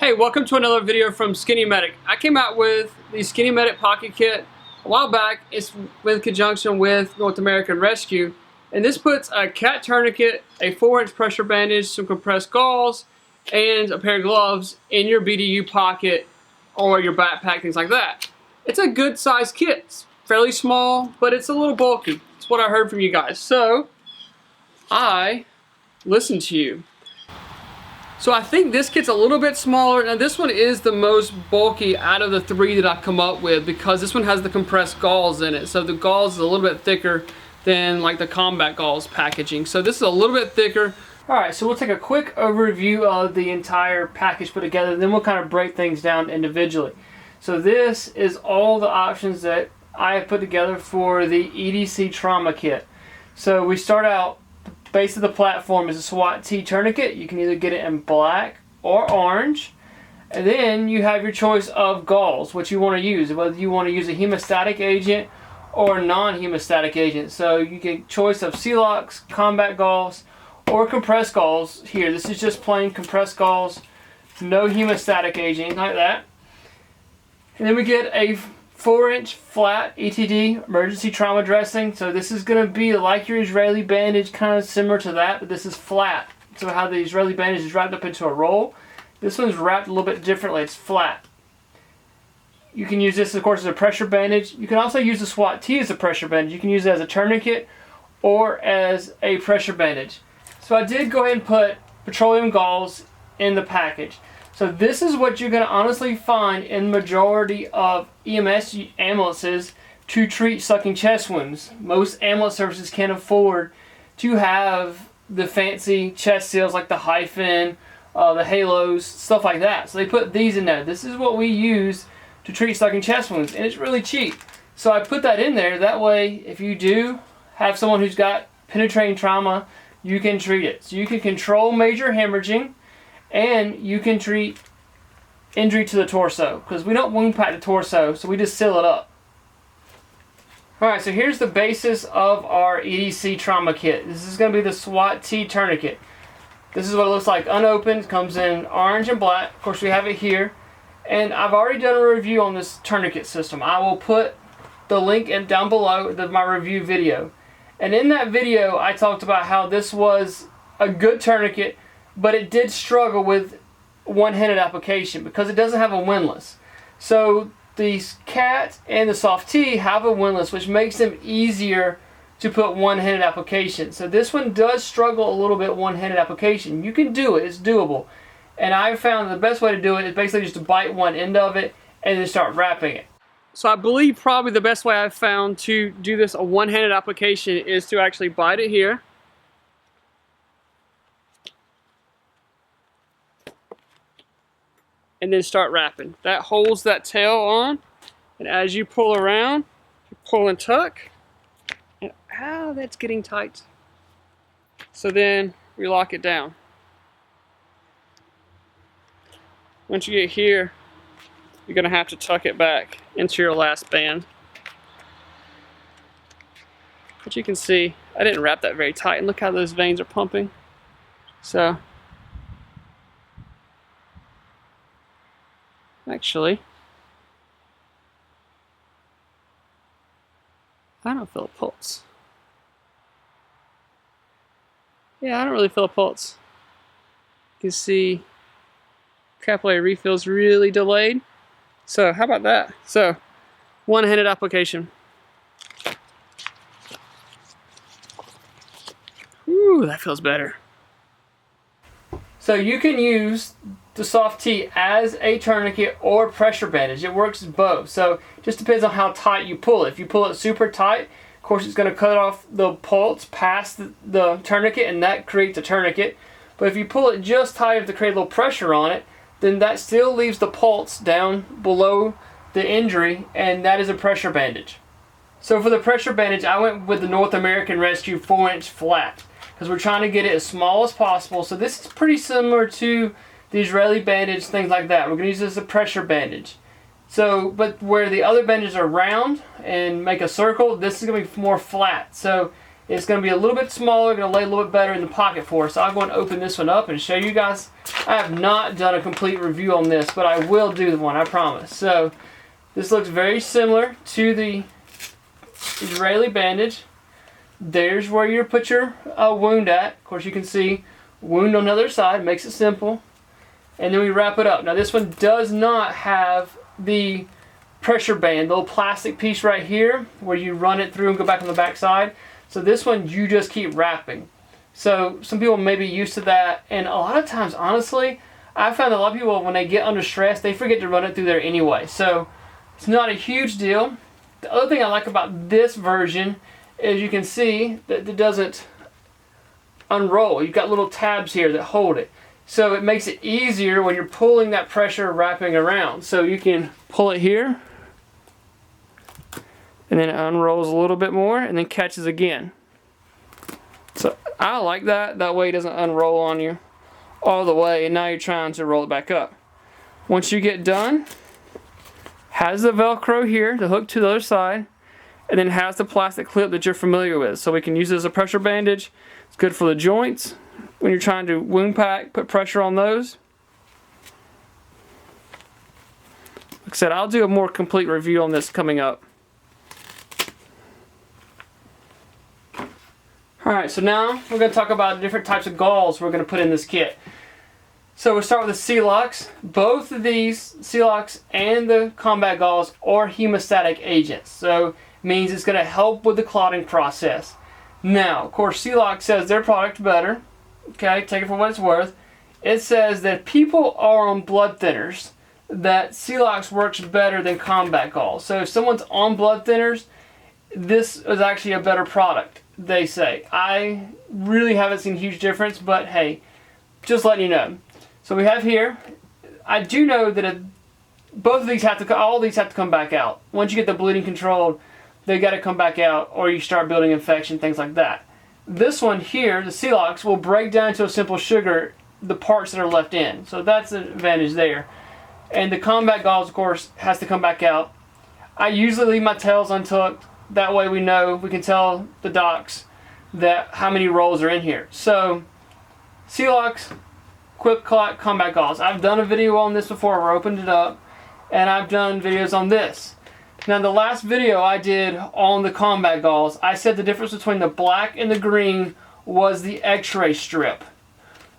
Hey, welcome to another video from SkinnyMedic. I came out with the SkinnyMedic Pocket Kit a while back. It's in conjunction with North American Rescue. And this puts a cat tourniquet, a 4-inch pressure bandage, some compressed gauze, and a pair of gloves in your BDU pocket or your backpack, things like that. It's a good sized kit. It's fairly small, but it's a little bulky. That's what I heard from you guys. So, I listened to you. So I think this kit's a little bit smaller. Now this one is the most bulky out of the three that I've come up with because this one has the compressed gauze in it. So the gauze is a little bit thicker than like the combat gauze packaging. So this is a little bit thicker. Alright, so we'll take a quick overview of the entire package put together, then we'll kind of break things down individually. So this is all the options that I have put together for the EDC Trauma Kit. So we start out, the base of the platform is a SWAT-T tourniquet. You can either get it in black or orange. And then you have your choice of gauze, what you want to use, whether you want to use a hemostatic agent or a non-hemostatic agent. So you get choice of Celox, combat gauze, or compressed gauze. Here, this is just plain compressed gauze, no hemostatic agent, like that. And then we get a 4-inch flat ETD emergency trauma dressing. So this is going to be like your Israeli bandage, kind of similar to that, but this is flat. So how the Israeli bandage is wrapped up into a roll, this one's wrapped a little bit differently. It's flat. You can use this, of course, as a pressure bandage. You can also use the SWAT-T as a pressure bandage. You can use it as a tourniquet or as a pressure bandage. So I did go ahead and put petroleum gauze in the package. So this is what you're going to honestly find in the majority of EMS ambulances to treat sucking chest wounds. Most ambulance services can't afford to have the fancy chest seals like the hyphen, the halos, stuff like that. So they put these in there. This is what we use to treat sucking chest wounds, and it's really cheap. So I put that in there. That way, if you do have someone who's got penetrating trauma, you can treat it. So you can control major hemorrhaging, and you can treat injury to the torso, because we don't wound pack the torso, so we just seal it up. Alright, so here's the basis of our EDC Trauma Kit. This is going to be the SWAT-T tourniquet. This is what it looks like unopened. It comes in orange and black. Of course, we have it here. And I've already done a review on this tourniquet system. I will put the link down below my review video. And in that video, I talked about how this was a good tourniquet, but it did struggle with one-handed application because it doesn't have a windlass. So the CAT and the SOFT-T have a windlass, which makes them easier to put one-handed application. So this one does struggle a little bit one-handed application. You can do it, it's doable. And I found the best way to do it is basically just to bite one end of it and then start wrapping it. So I believe probably the best way I've found to do this a one-handed application is to actually bite it here. And then start wrapping. That holds that tail on, and as you pull around, you pull and tuck, and ow, that's getting tight. So then we lock it down. Once you get here, you're gonna have to tuck it back into your last band. But you can see, I didn't wrap that very tight, and look how those veins are pumping. So, actually, I don't feel a pulse. Yeah, I don't really feel a pulse. You can see capillary refill's really delayed. So how about that? So one-handed application. Ooh, that feels better. So you can use the SOFT-T as a tourniquet or pressure bandage. It works both. So it just depends on how tight you pull it. If you pull it super tight, of course it's going to cut off the pulse past the tourniquet, and that creates a tourniquet. But if you pull it just tight enough to create a little pressure on it, then that still leaves the pulse down below the injury, and that is a pressure bandage. So for the pressure bandage, I went with the North American Rescue 4-inch flat, because we're trying to get it as small as possible. So this is pretty similar to the Israeli bandage, things like that. We're going to use this as a pressure bandage. So, but where the other bandages are round and make a circle, this is going to be more flat. So It's going to be a little bit smaller, going to lay a little bit better in the pocket for us. So I'll go and open this one up and show you guys. I have not done a complete review on this, but I will do one, I promise. So this looks very similar to the Israeli bandage. There's where you put your wound at. Of course, you can see wound on the other side, makes it simple. And then we wrap it up. Now this one does not have the pressure band, the little plastic piece right here where you run it through and go back on the back side. So this one you just keep wrapping. So some people may be used to that, and a lot of times, honestly, I found that a lot of people, when they get under stress, they forget to run it through there anyway. So it's not a huge deal. The other thing I like about this version is you can see that it doesn't unroll. You've got little tabs here that hold it. So it makes it easier when you're pulling that pressure wrapping around. So you can pull it here, and then it unrolls a little bit more and then catches again. So I like that. That way it doesn't unroll on you all the way, and now you're trying to roll it back up. Once you get done, has the Velcro here to hook to the other side, and then has the plastic clip that you're familiar with. So we can use it as a pressure bandage. It's good for the joints when you're trying to wound pack, put pressure on those. Like I said, I'll do a more complete review on this coming up. Alright, so now we're going to talk about the different types of gauze we're going to put in this kit. So we'll start with the Celox. Both of these, Celox and the combat gauze, are hemostatic agents. So it means it's going to help with the clotting process. Now, of course, Celox says their product's better. Okay, take it for what it's worth. It says that people are on blood thinners, that Celox works better than combat gauze. So if someone's on blood thinners, this is actually a better product, they say. I really haven't seen a huge difference, but hey, just letting you know. So we have here, I do know that both of these have to, all these have to come back out. Once you get the bleeding controlled, they got to come back out, or you start building infection, things like that. This one here, the Celox, will break down to a simple sugar the parts that are left in. So that's an advantage there. And the combat gauze, of course, has to come back out. I usually leave my tails untucked. That way we know, we can tell the docs that how many rolls are in here. So, Celox, quick clot combat gauze. I've done a video on this before where I opened it up, and I've done videos on this. Now the last video I did on the combat gauze, I said the difference between the black and the green was the x-ray strip.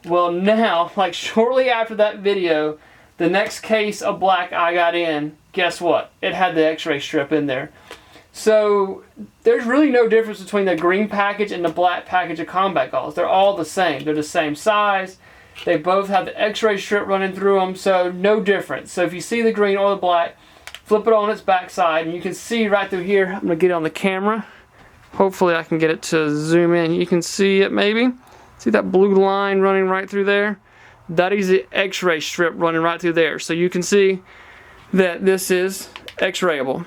Well now, like shortly after that video, the next case of black I got in, guess what? It had the x-ray strip in there. So there's really no difference between the green package and the black package of combat gauze. They're all the same. They're the same size. They both have the x-ray strip running through them, so no difference. So if you see the green or the black, flip it on its back side, and you can see right through here. I'm going to get it on the camera. Hopefully I can get it to zoom in. You can see it maybe. See that blue line running right through there? That is the x-ray strip running right through there. So you can see that this is x-rayable.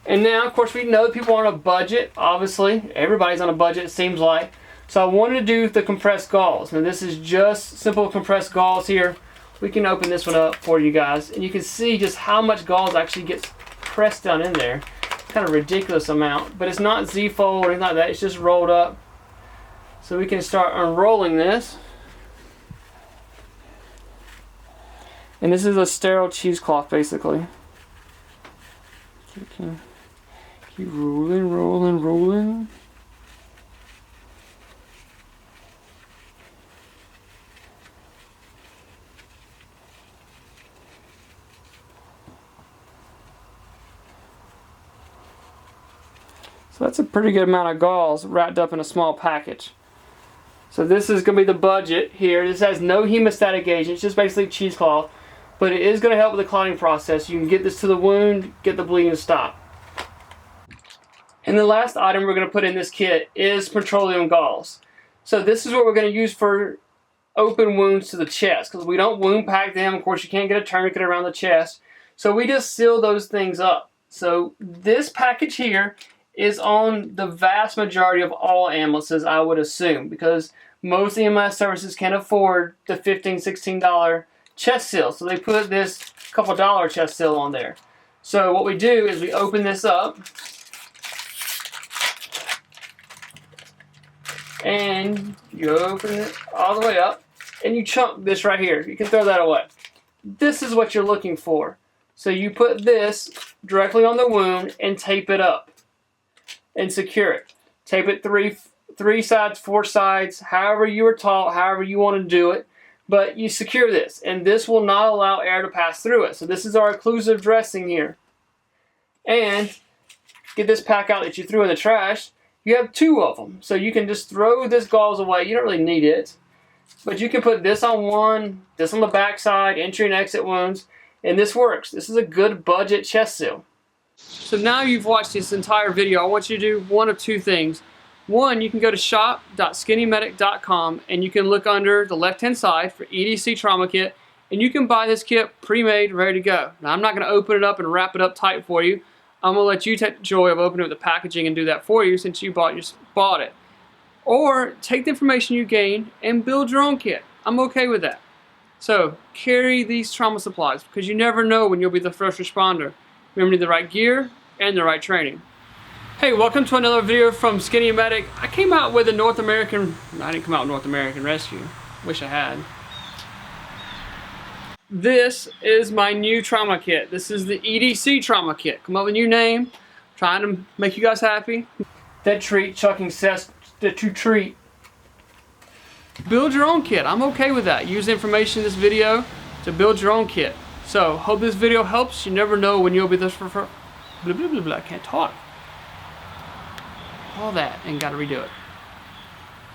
And now, of course, we know that people are on a budget. Obviously, everybody's on a budget, it seems like. So I wanted to do the compressed gauze. Now this is just simple compressed gauze here. We can open this one up for you guys, and you can see just how much gauze actually gets pressed down in there. Kind of ridiculous amount, but it's not Z-fold or anything like that. It's just rolled up. So we can start unrolling this. And this is a sterile cheesecloth, basically. Keep rolling, rolling, rolling. So that's a pretty good amount of gauze wrapped up in a small package. So this is going to be the budget here. This has no hemostatic agent. It's just basically cheesecloth. But it is going to help with the clotting process. You can get this to the wound, get the bleeding to stop. And the last item we're going to put in this kit is petroleum gauze. So this is what we're going to use for open wounds to the chest, because we don't wound pack them. Of course, you can't get a tourniquet around the chest. So we just seal those things up. So this package here is on the vast majority of all ambulances, I would assume, because most EMS services can afford the $15, $16 chest seal. So they put this couple dollar chest seal on there. So what we do is we open this up. and you open it all the way up, and you chunk this right here. You can throw that away. This is what you're looking for. So you put this directly on the wound and tape it up and secure it. Tape it three sides, 4 sides, however you were taught, however you want to do it. But you secure this, and this will not allow air to pass through it. So this is our occlusive dressing here. And get this pack out that you threw in the trash. You have 2 of them. So you can just throw this gauze away. You don't really need it. But you can put this on one, this on the back side, entry and exit wounds, and this works. This is a good budget chest seal. So now you've watched this entire video, I want you to do one of 2 things. One, you can go to shop.SkinnyMedic.com and you can look under the left-hand side for EDC Trauma Kit, and you can buy this kit pre-made, ready to go. Now I'm not going to open it up and wrap it up tight for you. I'm going to let you take the joy of opening up the packaging and do that for you since you bought it. Or take the information you gain and build your own kit. I'm okay with that. So carry these trauma supplies because you never know when you'll be the first responder. Remember, the right gear and the right training. Hey, welcome to another video from SkinnyMedic. I came out with a I didn't come out with North American Rescue. Wish I had. This is my new trauma kit. This is the EDC Trauma Kit. Come up with a new name. Trying to make you guys happy. That treat, chucking cess to treat. Build your own kit. I'm okay with that. Use the information in this video to build your own kit. So, hope this video helps. You never know when you'll be this I can't talk. All that and gotta redo it.